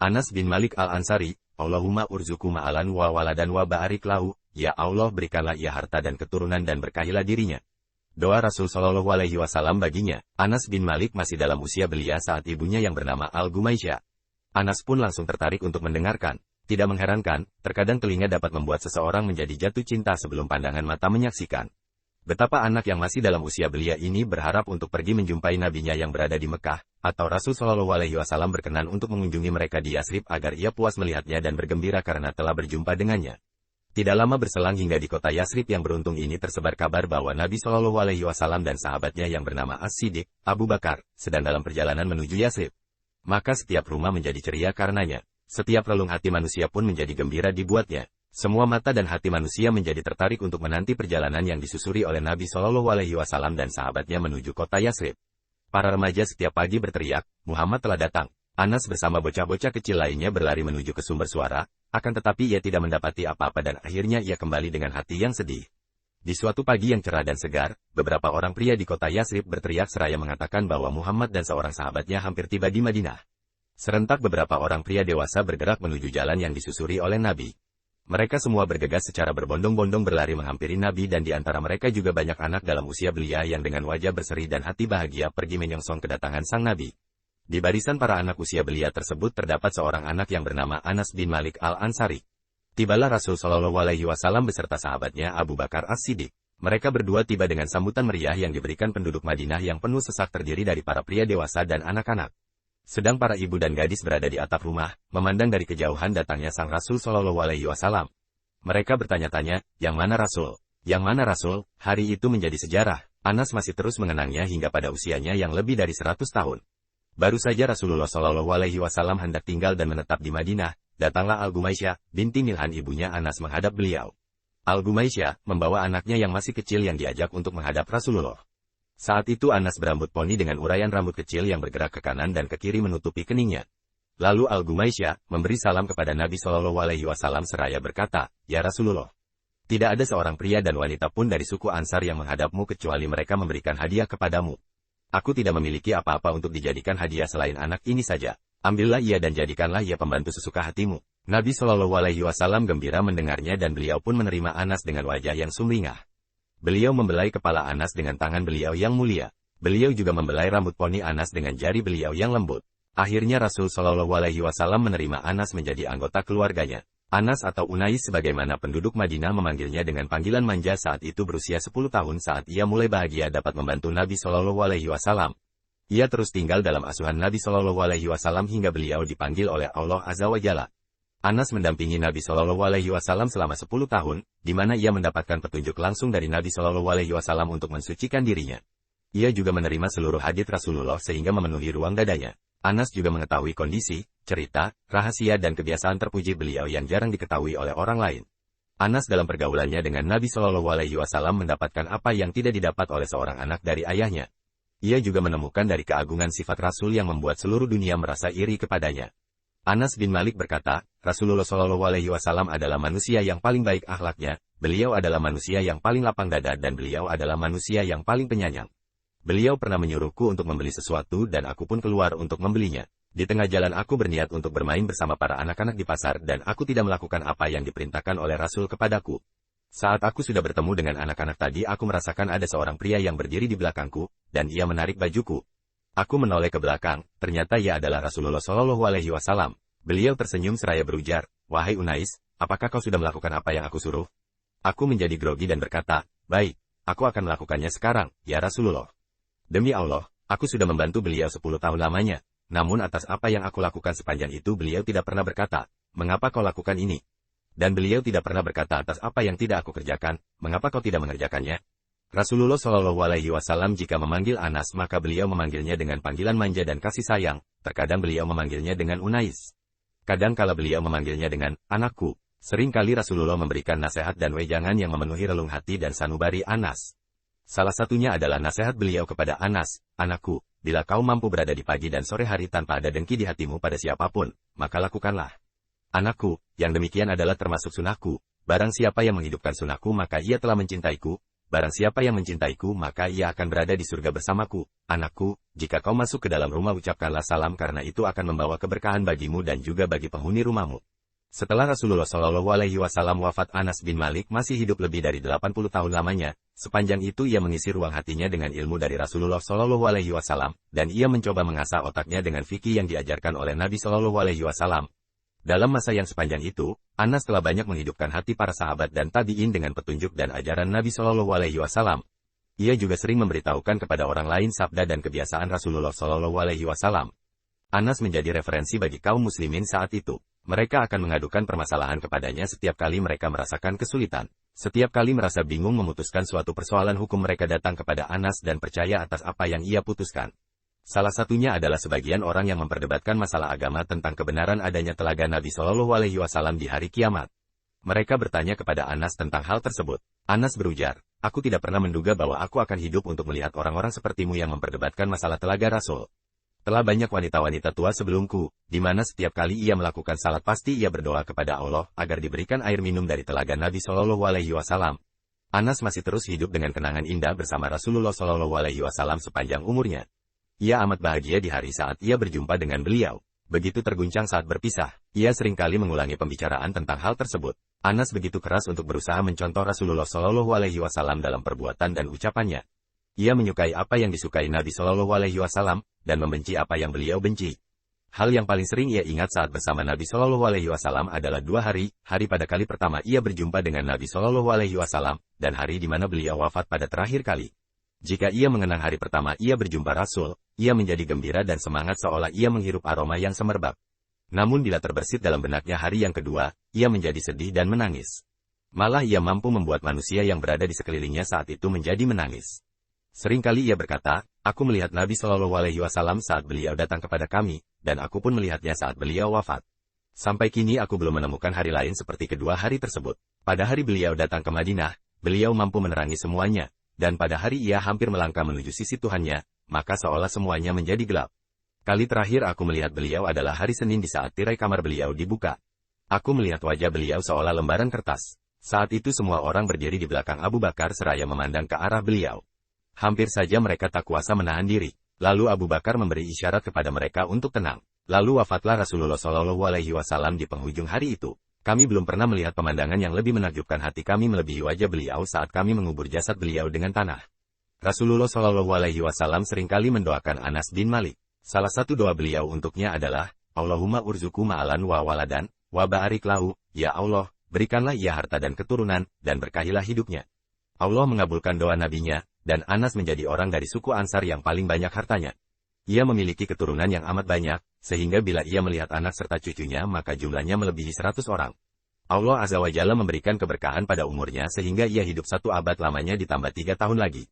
Anas bin Malik Al-Ansari, Allahumma urzuku ma'alan wa waladan wa ba'arik lahu, ya Allah berikanlah ia harta dan keturunan dan berkahilah dirinya. Doa Rasul Shallallahu Alaihi Wasallam baginya. Anas bin Malik masih dalam usia belia saat ibunya yang bernama Al-Gumaisyah. Anas pun langsung tertarik untuk mendengarkan. Tidak mengherankan, terkadang telinga dapat membuat seseorang menjadi jatuh cinta sebelum pandangan mata menyaksikan. Betapa anak yang masih dalam usia belia ini berharap untuk pergi menjumpai nabinya yang berada di Mekah, atau Rasul Shallallahu Alaihi Wasallam berkenan untuk mengunjungi mereka di Yasrib agar ia puas melihatnya dan bergembira karena telah berjumpa dengannya. Tidak lama berselang hingga di kota Yasrib yang beruntung ini tersebar kabar bahwa Nabi Shallallahu Alaihi Wasallam dan sahabatnya yang bernama As-Siddiq, Abu Bakar, sedang dalam perjalanan menuju Yasrib. Maka setiap rumah menjadi ceria karenanya. Setiap relung hati manusia pun menjadi gembira dibuatnya. Semua mata dan hati manusia menjadi tertarik untuk menanti perjalanan yang disusuri oleh Nabi Shallallahu Alaihi Wasallam dan sahabatnya menuju kota Yasrib. Para remaja setiap pagi berteriak, Muhammad telah datang. Anas bersama bocah-bocah kecil lainnya berlari menuju ke sumber suara, akan tetapi ia tidak mendapati apa-apa dan akhirnya ia kembali dengan hati yang sedih. Di suatu pagi yang cerah dan segar, beberapa orang pria di kota Yasrib berteriak seraya mengatakan bahwa Muhammad dan seorang sahabatnya hampir tiba di Madinah. Serentak beberapa orang pria dewasa bergerak menuju jalan yang disusuri oleh Nabi. Mereka semua bergegas secara berbondong-bondong berlari menghampiri Nabi dan di antara mereka juga banyak anak dalam usia belia yang dengan wajah berseri dan hati bahagia pergi menyongsong kedatangan sang Nabi. Di barisan para anak usia belia tersebut terdapat seorang anak yang bernama Anas bin Malik Al-Ansari. Tibalah Rasul Shallallahu Alaihi Wasallam beserta sahabatnya Abu Bakar As-Siddiq. Mereka berdua tiba dengan sambutan meriah yang diberikan penduduk Madinah yang penuh sesak terdiri dari para pria dewasa dan anak-anak. Sedang para ibu dan gadis berada di atap rumah, memandang dari kejauhan datangnya sang Rasul Shallallahu Alaihi Wasallam. Mereka bertanya-tanya, yang mana Rasul? Yang mana Rasul? Hari itu menjadi sejarah. Anas masih terus mengenangnya hingga pada usianya yang lebih dari 100 tahun. Baru saja Rasulullah Shallallahu Alaihi Wasallam hendak tinggal dan menetap di Madinah, datanglah Al-Gumaisyah, binti Milhan ibunya Anas menghadap beliau. Al-Gumaisyah membawa anaknya yang masih kecil yang diajak untuk menghadap Rasulullah. Saat itu Anas berambut poni dengan uraian rambut kecil yang bergerak ke kanan dan ke kiri menutupi keningnya. Lalu Al-Gumaisyah memberi salam kepada Nabi Shallallahu Alaihi Wasallam seraya berkata, Ya Rasulullah, tidak ada seorang pria dan wanita pun dari suku Ansar yang menghadapmu kecuali mereka memberikan hadiah kepadamu. Aku tidak memiliki apa-apa untuk dijadikan hadiah selain anak ini saja. Ambillah ia dan jadikanlah ia pembantu sesuka hatimu. Nabi Shallallahu Alaihi Wasallam gembira mendengarnya dan beliau pun menerima Anas dengan wajah yang sumringah. Beliau membelai kepala Anas dengan tangan beliau yang mulia. Beliau juga membelai rambut poni Anas dengan jari beliau yang lembut. Akhirnya Rasul Shallallahu Alaihi Wasallam menerima Anas menjadi anggota keluarganya. Anas atau Unais sebagaimana penduduk Madinah memanggilnya dengan panggilan manja saat itu berusia 10 tahun saat ia mulai bahagia dapat membantu Nabi Shallallahu Alaihi Wasallam. Ia terus tinggal dalam asuhan Nabi Shallallahu Alaihi Wasallam hingga beliau dipanggil oleh Allah Azza wa Jalla. Anas mendampingi Nabi Shallallahu Alaihi Wasallam selama 10 tahun, di mana ia mendapatkan petunjuk langsung dari Nabi Shallallahu Alaihi Wasallam untuk mensucikan dirinya. Ia juga menerima seluruh hadits Rasulullah sehingga memenuhi ruang dadanya. Anas juga mengetahui kondisi, cerita, rahasia dan kebiasaan terpuji beliau yang jarang diketahui oleh orang lain. Anas dalam pergaulannya dengan Nabi Shallallahu Alaihi Wasallam mendapatkan apa yang tidak didapat oleh seorang anak dari ayahnya. Ia juga menemukan dari keagungan sifat Rasul yang membuat seluruh dunia merasa iri kepadanya. Anas bin Malik berkata, Rasulullah Shallallahu Alaihi Wasallam adalah manusia yang paling baik akhlaknya, beliau adalah manusia yang paling lapang dada dan beliau adalah manusia yang paling penyayang. Beliau pernah menyuruhku untuk membeli sesuatu dan aku pun keluar untuk membelinya. Di tengah jalan aku berniat untuk bermain bersama para anak-anak di pasar dan aku tidak melakukan apa yang diperintahkan oleh Rasul kepadaku. Saat aku sudah bertemu dengan anak-anak tadi aku merasakan ada seorang pria yang berdiri di belakangku, dan ia menarik bajuku. Aku menoleh ke belakang, ternyata ia adalah Rasulullah Shallallahu Alaihi Wasallam. Beliau tersenyum seraya berujar, Wahai Unais, apakah kau sudah melakukan apa yang aku suruh? Aku menjadi grogi dan berkata, Baik, aku akan melakukannya sekarang, ya Rasulullah. Demi Allah, aku sudah membantu beliau 10 tahun lamanya. Namun atas apa yang aku lakukan sepanjang itu beliau tidak pernah berkata, Mengapa kau lakukan ini? Dan beliau tidak pernah berkata atas apa yang tidak aku kerjakan, Mengapa kau tidak mengerjakannya? Rasulullah Shallallahu Alaihi Wasallam jika memanggil Anas maka beliau memanggilnya dengan panggilan manja dan kasih sayang, terkadang beliau memanggilnya dengan Unais. Kadang kala beliau memanggilnya dengan anakku. Seringkali Rasulullah memberikan nasihat dan wejangan yang memenuhi relung hati dan sanubari Anas. Salah satunya adalah nasihat beliau kepada Anas, anakku, bila kau mampu berada di pagi dan sore hari tanpa ada dengki di hatimu pada siapapun, maka lakukanlah. Anakku, yang demikian adalah termasuk sunahku, barang siapa yang menghidupkan sunahku maka ia telah mencintaiku, barang siapa yang mencintaiku maka ia akan berada di surga bersamaku. Anakku, jika kau masuk ke dalam rumah ucapkanlah salam karena itu akan membawa keberkahan bagimu dan juga bagi penghuni rumahmu. Setelah Rasulullah Shallallahu Alaihi Wasallam wafat, Anas bin Malik masih hidup lebih dari 80 tahun lamanya. Sepanjang itu ia mengisi ruang hatinya dengan ilmu dari Rasulullah Shallallahu Alaihi Wasallam, dan ia mencoba mengasah otaknya dengan fikih yang diajarkan oleh Nabi Shallallahu Alaihi Wasallam. Dalam masa yang sepanjang itu, Anas telah banyak menghidupkan hati para sahabat dan tabi'in dengan petunjuk dan ajaran Nabi Shallallahu Alaihi Wasallam. Ia juga sering memberitahukan kepada orang lain sabda dan kebiasaan Rasulullah Shallallahu Alaihi Wasallam. Anas menjadi referensi bagi kaum muslimin saat itu. Mereka akan mengadukan permasalahan kepadanya setiap kali mereka merasakan kesulitan. Setiap kali merasa bingung memutuskan suatu persoalan hukum, mereka datang kepada Anas dan percaya atas apa yang ia putuskan. Salah satunya adalah sebagian orang yang memperdebatkan masalah agama tentang kebenaran adanya telaga Nabi Shallallahu Alaihi Wasallam di hari kiamat. Mereka bertanya kepada Anas tentang hal tersebut. Anas berujar, "Aku tidak pernah menduga bahwa aku akan hidup untuk melihat orang-orang sepertimu yang memperdebatkan masalah telaga Rasul. Telah banyak wanita-wanita tua sebelumku, di mana setiap kali ia melakukan salat pasti ia berdoa kepada Allah agar diberikan air minum dari telaga Nabi Shallallahu Alaihi Wasallam." Anas masih terus hidup dengan kenangan indah bersama Rasulullah Shallallahu Alaihi Wasallam sepanjang umurnya. Ia amat bahagia di hari saat ia berjumpa dengan beliau. Begitu terguncang saat berpisah, ia seringkali mengulangi pembicaraan tentang hal tersebut. Anas begitu keras untuk berusaha mencontoh Rasulullah Shallallahu Alaihi Wasallam dalam perbuatan dan ucapannya. Ia menyukai apa yang disukai Nabi Shallallahu Alaihi Wasallam, dan membenci apa yang beliau benci. Hal yang paling sering ia ingat saat bersama Nabi Shallallahu Alaihi Wasallam adalah 2 hari, hari pada kali pertama ia berjumpa dengan Nabi Shallallahu Alaihi Wasallam, dan hari di mana beliau wafat pada terakhir kali. Jika ia mengenang hari pertama ia berjumpa Rasul, ia menjadi gembira dan semangat seolah ia menghirup aroma yang semerbak. Namun bila terbersit dalam benaknya hari yang kedua, ia menjadi sedih dan menangis. Malah ia mampu membuat manusia yang berada di sekelilingnya saat itu menjadi menangis. Seringkali ia berkata, "Aku melihat Nabi Shallallahu Alaihi Wasallam saat beliau datang kepada kami, dan aku pun melihatnya saat beliau wafat. Sampai kini aku belum menemukan hari lain seperti kedua hari tersebut. Pada hari beliau datang ke Madinah, beliau mampu menerangi semuanya, dan pada hari ia hampir melangkah menuju sisi Tuhannya, maka seolah semuanya menjadi gelap. Kali terakhir aku melihat beliau adalah hari Senin di saat tirai kamar beliau dibuka. Aku melihat wajah beliau seolah lembaran kertas. Saat itu semua orang berdiri di belakang Abu Bakar seraya memandang ke arah beliau. Hampir saja mereka tak kuasa menahan diri. Lalu Abu Bakar memberi isyarat kepada mereka untuk tenang. Lalu wafatlah Rasulullah Shallallahu Alaihi Wasallam di penghujung hari itu. Kami belum pernah melihat pemandangan yang lebih menakjubkan hati kami melebihi wajah beliau saat kami mengubur jasad beliau dengan tanah. Rasulullah Shallallahu Alaihi Wasallam seringkali mendoakan Anas bin Malik. Salah satu doa beliau untuknya adalah, "Allahumma urzuku ma'alan wa waladan, wa barik lahu, ya Allah, berikanlah ia harta dan keturunan, dan berkahilah hidupnya." Allah mengabulkan doa nabinya, dan Anas menjadi orang dari suku Ansar yang paling banyak hartanya. Ia memiliki keturunan yang amat banyak, sehingga bila ia melihat anak serta cucunya maka jumlahnya melebihi 100 orang. Allah Azza wa Jalla memberikan keberkahan pada umurnya sehingga ia hidup 1 abad lamanya ditambah 3 tahun lagi.